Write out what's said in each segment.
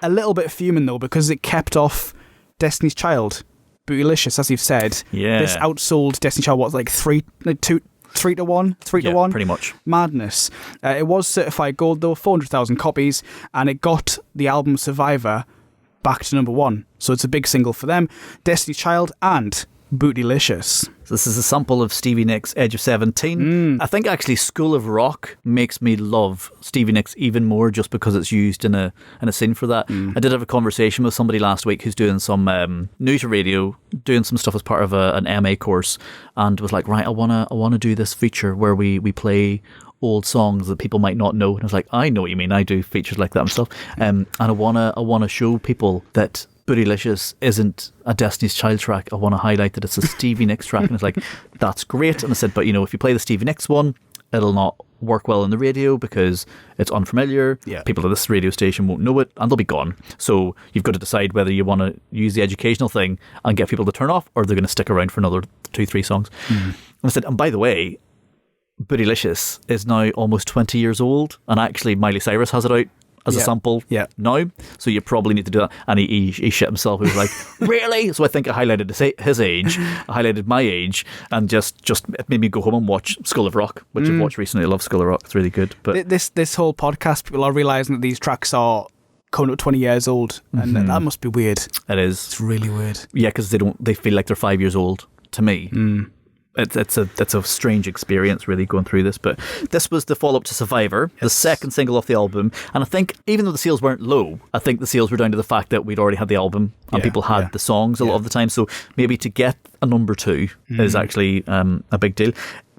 a little bit fuming though, because it kept off Destiny's Child, Bootylicious, as you've said. Yeah. This outsold Destiny's Child, what, like 3 to 1? 3 to 1? Pretty much. Madness. It was certified gold though, 400,000 copies, and it got the album Survivor back to number 1. So it's a big single for them. Destiny's Child and Bootylicious. So this is a sample of Stevie Nicks' Edge of 17. I think actually School of Rock makes me love Stevie Nicks even more just because it's used in a scene for that. I did have a conversation with somebody last week who's doing some new to radio, doing some stuff as part of an MA course, and was like, right, I wanna do this feature where we play old songs that people might not know. And I was like, I know what you mean. I do features like that and stuff. And I wanna show people that Bootylicious isn't a Destiny's Child track. I want to highlight that it's a Stevie Nicks track. And it's like, that's great. And I said, but you know, if you play the Stevie Nicks one, it'll not work well on the radio because it's unfamiliar. Yeah. People at this radio station won't know it and they'll be gone. So you've got to decide whether you want to use the educational thing and get people to turn off, or they're going to stick around for another 2-3 songs. And I said, and by the way, Bootylicious is now almost 20 years old, and actually Miley Cyrus has it out as a sample now, so you probably need to do that. And he shit himself. He was like, really? So I think I highlighted his age, I highlighted my age, and just it made me go home and watch School of Rock, which I've watched recently. I love School of Rock, it's really good. But this whole podcast, people are realising that these tracks are coming up 20 years old, and that must be weird. It is. It's really weird. Yeah, because they feel like they're 5 years old to me. It's a strange experience really going through this, but this was the follow-up to Survivor, the second single off the album, and I think even though the sales weren't low, I think the sales were down to the fact that we'd already had the album and people had the songs a lot of the time, so maybe to get a number 2 is actually a big deal.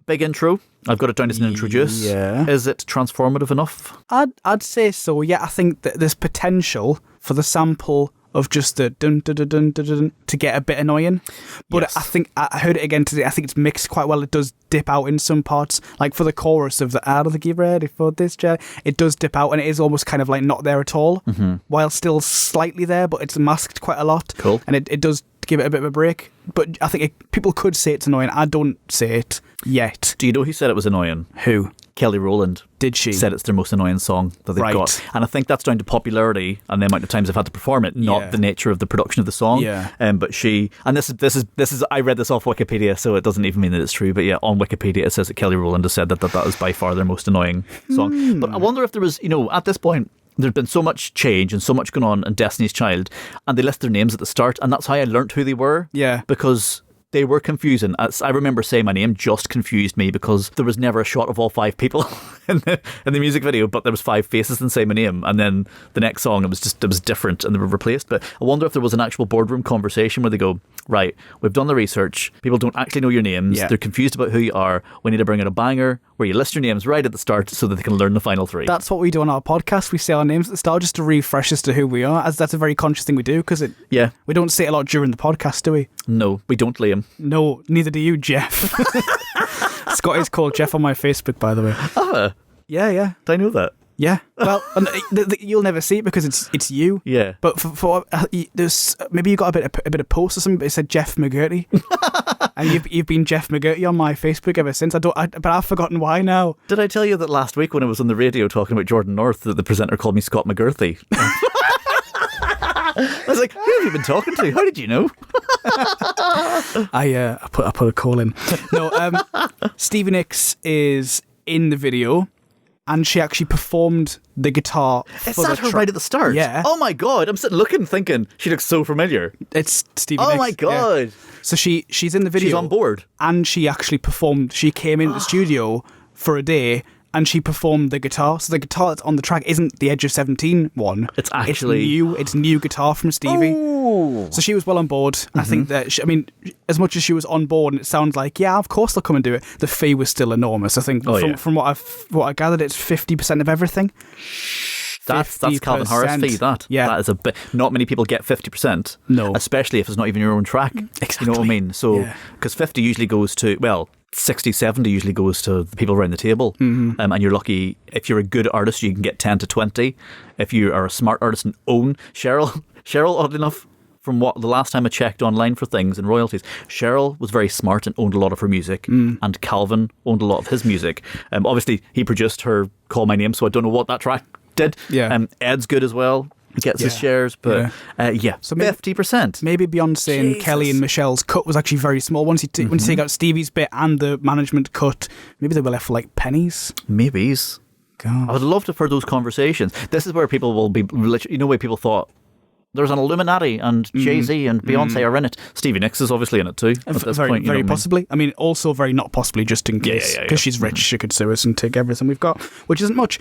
Big intro. I've got it down as an introduce. Yeah. Is it transformative enough? I'd say so, yeah. I think that there's potential for the sample of just the dun dun dun dun dun dun to get a bit annoying, but I think I heard it again today. I think it's mixed quite well. It does dip out in some parts, like for the chorus of the "I don't think you're ready for this," it does dip out, and it is almost kind of like not there at all, while still slightly there, but it's masked quite a lot. Cool, and it does give it a bit of a break. But I think people could say it's annoying. I don't say it yet. Do you know who said it was annoying? Who? Kelly Rowland. Did she? Said it's their most annoying song that they've got. And I think that's down to popularity and the amount of times they've had to perform it, not the nature of the production of the song. Yeah. But she, and this is I read this off Wikipedia, so it doesn't even mean that it's true, but yeah, on Wikipedia it says that Kelly Rowland has said that is by far their most annoying song. But I wonder if there was, at this point, there's been so much change and so much going on in Destiny's Child, and they list their names at the start, and that's how I learnt who they were. Yeah. Because they were confusing. I remember saying my name just confused me because there was never a shot of all 5 people in the music video, but there was 5 faces and say my name, and then the next song it was different and they were replaced. But I wonder if there was an actual boardroom conversation where they go, right, we've done the research, people don't actually know your names, they're confused about who you are, we need to bring in a banger where you list your names right at the start so that they can learn the final 3. That's what we do on our podcast. We say our names at the start just to refresh us to who we are, as that's a very conscious thing we do, because we don't say it a lot during the podcast, do we? No, we don't, Liam. No, neither do you, Jeff. Scott is called Jeff on my Facebook, by the way. Yeah. Did I know that? Yeah. Well, you'll never see it because it's you. Yeah. But for there's maybe you got a bit of post or something, but it said Jeff McGurty, and you've been Jeff McGurty on my Facebook ever since. But I've forgotten why now. Did I tell you that last week when I was on the radio talking about Jordan North that the presenter called me Scott McGurty? I was like, who have you been talking to? How did you know? I put a call in. No, Stevie Nicks is in the video, and she actually performed the guitar. Is that her right at the start? Yeah. Oh my god! I'm sitting looking, thinking she looks so familiar. It's Stevie Nicks. Oh my god! Yeah. So she's in the video. She's on board, and she actually performed. She came into the studio for a day, and she performed the guitar. So the guitar that's on the track isn't the Edge of 17 one. It's actually it's new guitar from Stevie. Oh. So she was well on board. I think that as much as she was on board, and it sounds like of course they'll come and do it. The fee was still enormous. I think from what I gathered, it's 50% of everything. That's Calvin Harris fee. That is a bit. Not many people get 50%. No, especially if it's not even your own track. Exactly. You know what I mean? So because 50 usually goes to 60, 70 usually goes to the people around the table. And you're lucky if you're a good artist, you can get 10 to 20. If you are a smart artist and own Cheryl, oddly enough, from what the last time I checked online for things and royalties, Cheryl was very smart and owned a lot of her music, and Calvin owned a lot of his music. Obviously, he produced her Call My Name, so I don't know what that track did. Yeah. Ed's good as well. gets his shares, but so 50%. Maybe Beyonce and Kelly and Michelle's cut was actually very small. Once you take out Stevie's bit and the management cut, maybe they were left for like pennies. Maybes. God. I would love to hear those conversations. This is where people will be, where people thought there's an Illuminati and Jay-Z and Beyonce are in it. Stevie Nicks is obviously in it too at this point. Very possibly. I mean, also very not possibly, just in case. Because she's rich, she could sue us and take everything we've got, which isn't much.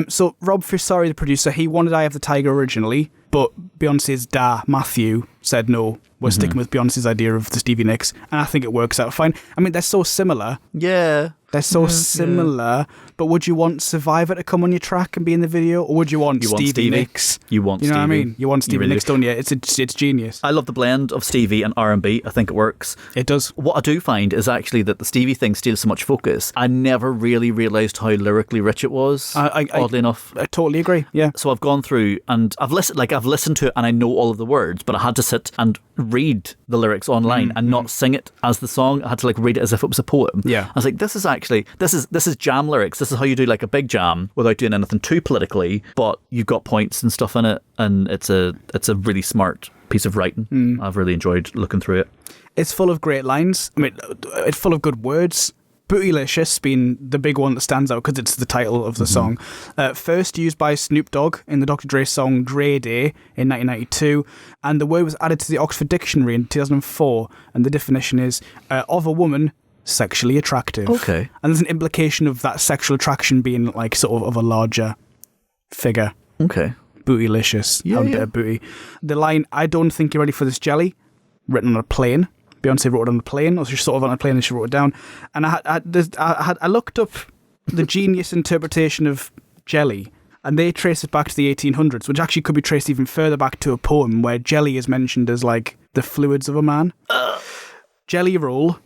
So Rob Fusari, the producer, he wanted Eye of the Tiger originally, but Beyonce's dad, Matthew, said no, we're sticking with Beyonce's idea of the Stevie Nicks, and I think it works out fine. I mean, they're so similar. Yeah. They're so similar, but would you want Survivor to come on your track and be in the video, or would you want Stevie Nicks? You want Stevie. You know what I mean? You want Stevie Nicks, don't you? It's genius. I love the blend of Stevie and R&B. I think it works. It does. What I do find is actually that the Stevie thing steals so much focus. I never really realised how lyrically rich it was, oddly enough. I totally agree, yeah. So I've gone through and I've listened to it and I know all of the words, but I had to sit and read the lyrics online and not sing it as the song. I had to read it as if it was a poem. Yeah. I was like, this is jam lyrics. This is how you do like a big jam without doing anything too politically, but you've got points and stuff in it, and it's a really smart piece of writing. I've really enjoyed looking through it. It's full of great lines. I mean, it's full of good words. Bootylicious being the big one that stands out because it's the title of the song. First used by Snoop Dogg in the Dr. Dre song Dre Day in 1992, and the word was added to the Oxford Dictionary in 2004, and the definition is of a woman sexually attractive. Okay. And there's an implication of that sexual attraction being like sort of a larger figure. Okay. Bootylicious. How dare booty. The line, I don't think you're ready for this jelly, written on a plane. Beyonce wrote it on the plane, or she sort of on a plane and she wrote it down. And I looked up the genius interpretation of jelly, and they trace it back to the 1800s, which actually could be traced even further back to a poem where jelly is mentioned as like the fluids of a man. Jelly roll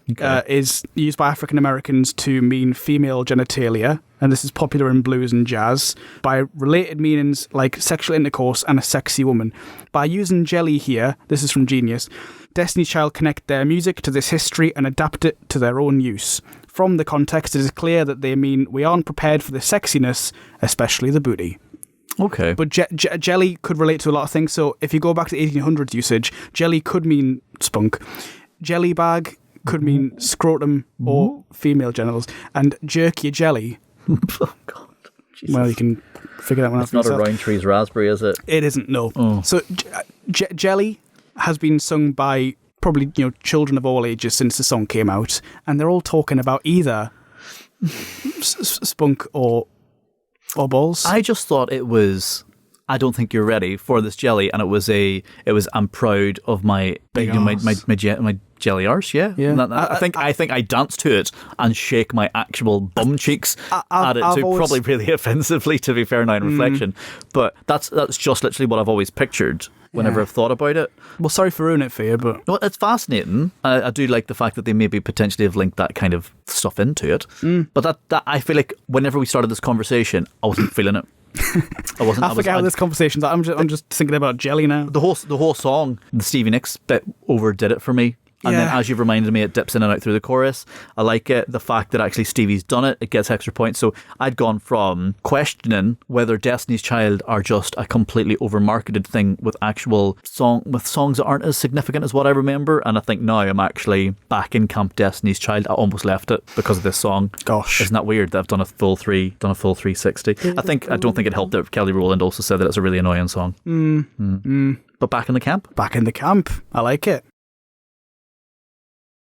is used by African Americans to mean female genitalia, and this is popular in blues and jazz, by related meanings like sexual intercourse and a sexy woman. By using jelly here, this is from Genius, Destiny's Child connect their music to this history and adapt it to their own use. From the context, it is clear that they mean we aren't prepared for the sexiness, especially the booty. Okay. But jelly could relate to a lot of things, so if you go back to 1800s usage, jelly could mean spunk. Jelly bag could mean scrotum or female genitals, and jerk your jelly. Oh God! Jesus. Well, you can figure that one out. It's not a Roundtree's raspberry, is it? It isn't. No. Oh. So jelly has been sung by probably children of all ages since the song came out, and they're all talking about either spunk or balls. I just thought it was, I don't think you're ready for this jelly, and it was I'm proud of my my jelly arse, yeah. I think I dance to it and shake my actual bum cheeks at it too, probably really offensively, to be fair now in reflection. But that's just literally what I've always pictured whenever I've thought about it. Well, sorry for ruining it for you, but well, it's fascinating. I do like the fact that they maybe potentially have linked that kind of stuff into it. But that I feel like whenever we started this conversation, I wasn't feeling it. I forget how this conversation's like. I'm just thinking about jelly now. The whole song, the Stevie Nicks bit overdid it for me. And then, as you've reminded me, it dips in and out through the chorus. I like it. The fact that actually Stevie's done it, it gets extra points. So I'd gone from questioning whether Destiny's Child are just a completely over-marketed thing with songs that aren't as significant as what I remember. And I think now I'm actually back in camp Destiny's Child. I almost left it because of this song. Gosh, isn't that weird that I've done a full 360? I don't think it helped that Kelly Rowland also said that it's a really annoying song. But back in the camp. Back in the camp. I like it.